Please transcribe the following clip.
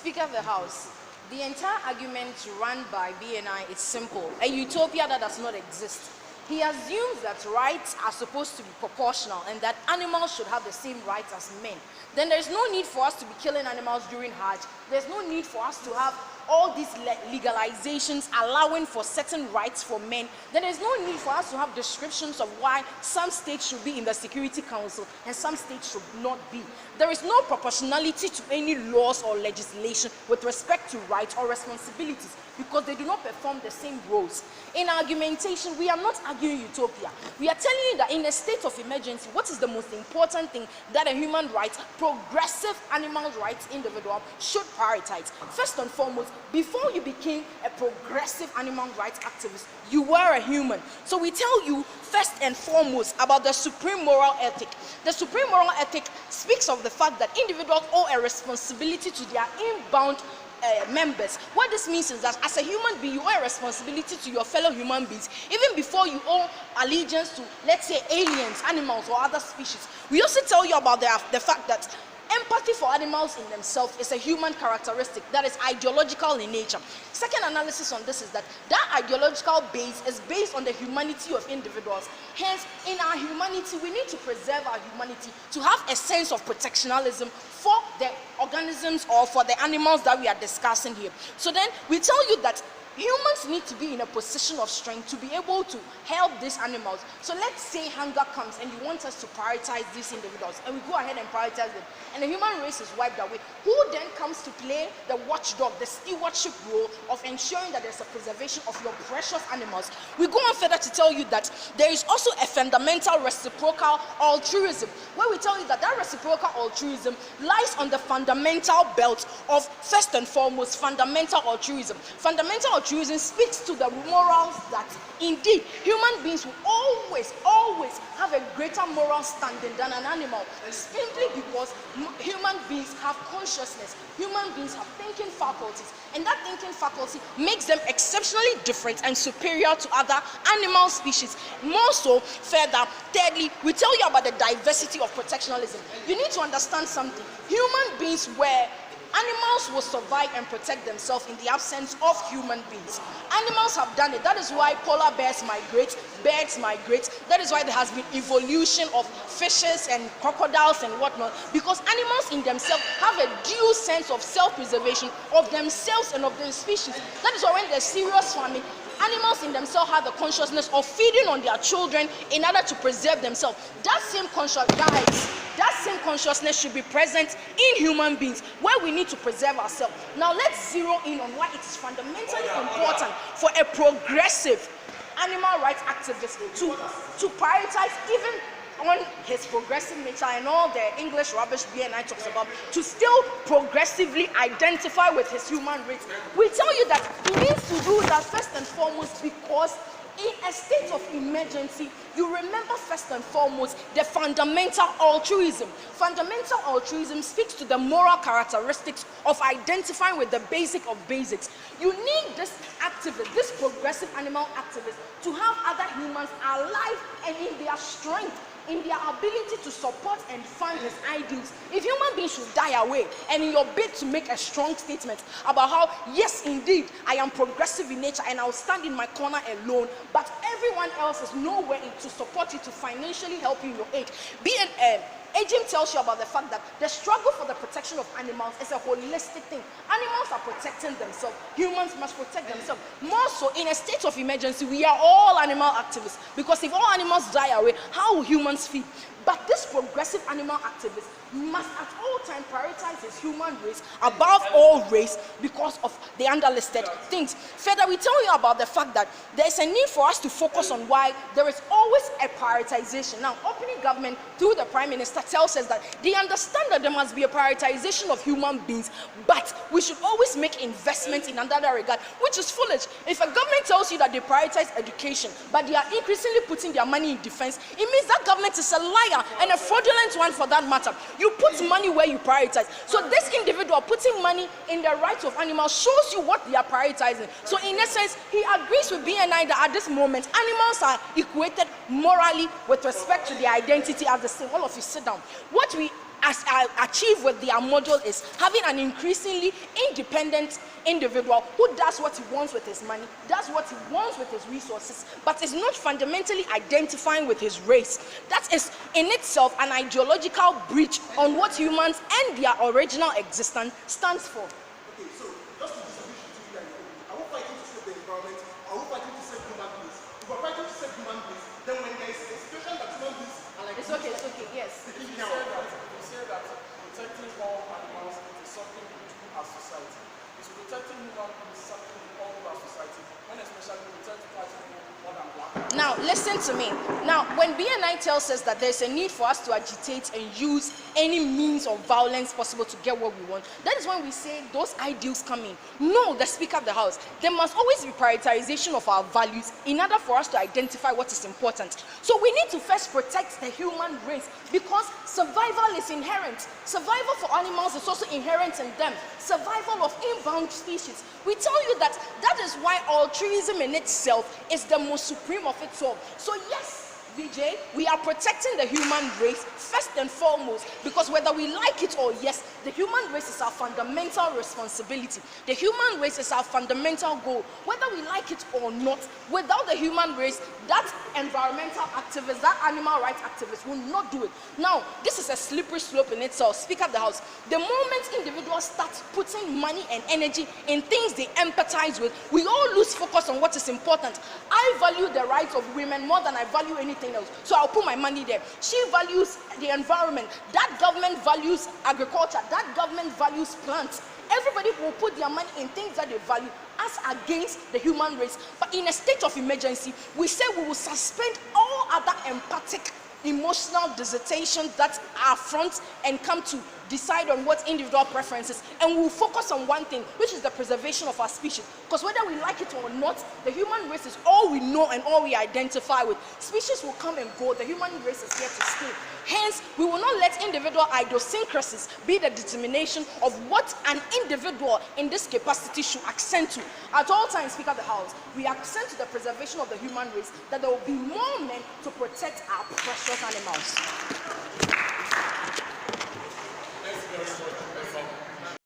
Speaker of the House, the entire argument run by BNI is simple: a utopia that does not exist. He assumes that rights are supposed to be proportional and that animals should have the same rights as men. Then there's no need for us to be killing animals during Hajj. There's no need for us to have all these legalizations allowing for certain rights for men. Then there's no need for us to have descriptions of why some states should be in the Security Council and some states should not be. There is no proportionality to any laws or legislation with respect to rights or responsibilities, because they do not perform the same roles. In argumentation, we are not arguing utopia. We are telling you that in a state of emergency, what is the most important thing that a human rights, progressive animal rights individual should prioritize? First and foremost, before you became a progressive animal rights activist, you were a human. So we tell you first and foremost about the supreme moral ethic. The supreme moral ethic speaks of the fact that individuals owe a responsibility to their inbound members. What this means is that as a human being, you owe a responsibility to your fellow human beings, even before you owe allegiance to, let's say, aliens, animals, or other species. We also tell you about the fact that empathy for animals in themselves is a human characteristic that is ideological in nature. Second analysis on this is that ideological base is based on the humanity of individuals. Hence, in our humanity, we need to preserve our humanity to have a sense of protectionism for the organisms or for the animals that we are discussing here. So then we tell you that humans need to be in a position of strength to be able to help these animals. So let's say hunger comes and you want us to prioritize these individuals, and we go ahead and prioritize them, and the human race is wiped away. Who then comes to play the watchdog, the stewardship role of ensuring that there's a preservation of your precious animals? We go on further to tell you that there is also a fundamental reciprocal altruism, where we tell you that reciprocal altruism lies on the fundamental belt of, first and foremost, fundamental altruism. Fundamental altruism speaks to the morals that indeed human beings will always have a greater moral standing than an animal, simply because human beings have consciousness, human beings have thinking faculties, and that thinking faculty makes them exceptionally different and superior to other animal species. More so, further, thirdly, we tell you about the diversity of protectionism. You need to understand something. Human beings animals will survive and protect themselves in the absence of human beings. Animals have done it. That is why polar bears migrate, birds migrate. That is why there has been evolution of fishes and crocodiles and whatnot, because animals in themselves have a due sense of self-preservation of themselves and of their species. That is why when there's serious famine, animals in themselves have the consciousness of feeding on their children in order to preserve themselves. That same consciousness should be present in human beings, where we need to preserve ourselves. Now let's zero in on why it is fundamentally important for a progressive animal rights activist to prioritize, even on his progressive nature and all the English rubbish BNI talks about, to still progressively identify with his human race. We tell you that he needs to do that first and foremost because in a state of emergency, you remember first and foremost the fundamental altruism. Fundamental altruism speaks to the moral characteristics of identifying with the basic of basics. You need this activist, this progressive animal activist, to have other humans alive and in their strength, in their ability to support and fund his ideals. If human beings should die away, and in your bid to make a strong statement about how, yes, indeed, I am progressive in nature and I'll stand in my corner alone, but everyone else is nowhere to support you, to financially help you in your age. Aging tells you about the fact that the struggle for the protection of animals is a holistic thing. Animals are protecting themselves. Humans must protect themselves. More so, in a state of emergency, we are all animal activists, because if all animals die away, how will humans feed? But this progressive animal activist must at all times prioritize his human race above all race because of the underlisted things. Further, we tell you about the fact that there is a need for us to focus on why there is always a prioritization. Now, opening government through the Prime Minister tells us that they understand that there must be a prioritization of human beings, but we should always make investments in another regard, which is foolish. If a government tells you that they prioritize education, but they are increasingly putting their money in defense, it means that government is a liar, and a fraudulent one for that matter. You put money where you prioritize. So this individual putting money in the rights of animals shows you what they are prioritizing. So in essence, he agrees with BNI that at this moment, animals are equated morally with respect to their identity as the same. All of you sit down. What we achieve with their model is having an increasingly independent individual who does what he wants with his money, does what he wants with his resources, but is not fundamentally identifying with his race. That is in itself an ideological breach on what humans and their original existence stands for. Okay, so just to distinguish between you and I won't fight you to save the environment, I won't fight you to save human beings. If we're fighting to save human beings, then when there is a situation that human beings are like... It's okay, yes. You say that protecting all animals is something we do as society. Is protecting human beings something we all do as society, when especially we tend to try to do more than black. Now, listen to me. Now, when BNI tells us that there's a need for us to agitate and use any means of violence possible to get what we want, that is when we say those ideals come in. No, the Speaker of the House, there must always be prioritization of our values in order for us to identify what is important. So we need to first protect the human race because survival is inherent. Survival for animals is also inherent in them. Survival of inbound species. We tell you that that is why altruism in itself is the most supreme of its all. So yes, VJ, we are protecting the human race first and foremost because whether we like it or yes, the human race is our fundamental responsibility. The human race is our fundamental goal. Whether we like it or not, without the human race, that environmental activist, that animal rights activist will not do it. Now, this is a slippery slope in itself. Speaker of the House, the moment individuals start putting money and energy in things they empathize with, we all lose focus on what is important. I value the rights of women more than I value anything else. So I'll put my money there. She values the environment. That government values agriculture. That government values plants. Everybody will put their money in things that they value as against the human race. But in a state of emergency, we say we will suspend all other empathic, emotional dissertations that are front and come to decide on what individual preferences, and we'll focus on one thing, which is the preservation of our species. Because whether we like it or not, the human race is all we know and all we identify with. Species will come and go. The human race is here to stay. Hence, we will not let individual idiosyncrasies be the determination of what an individual in this capacity should accent to. At all times, Speaker of the House, we accent to the preservation of the human race, that there will be more men to protect our precious animals.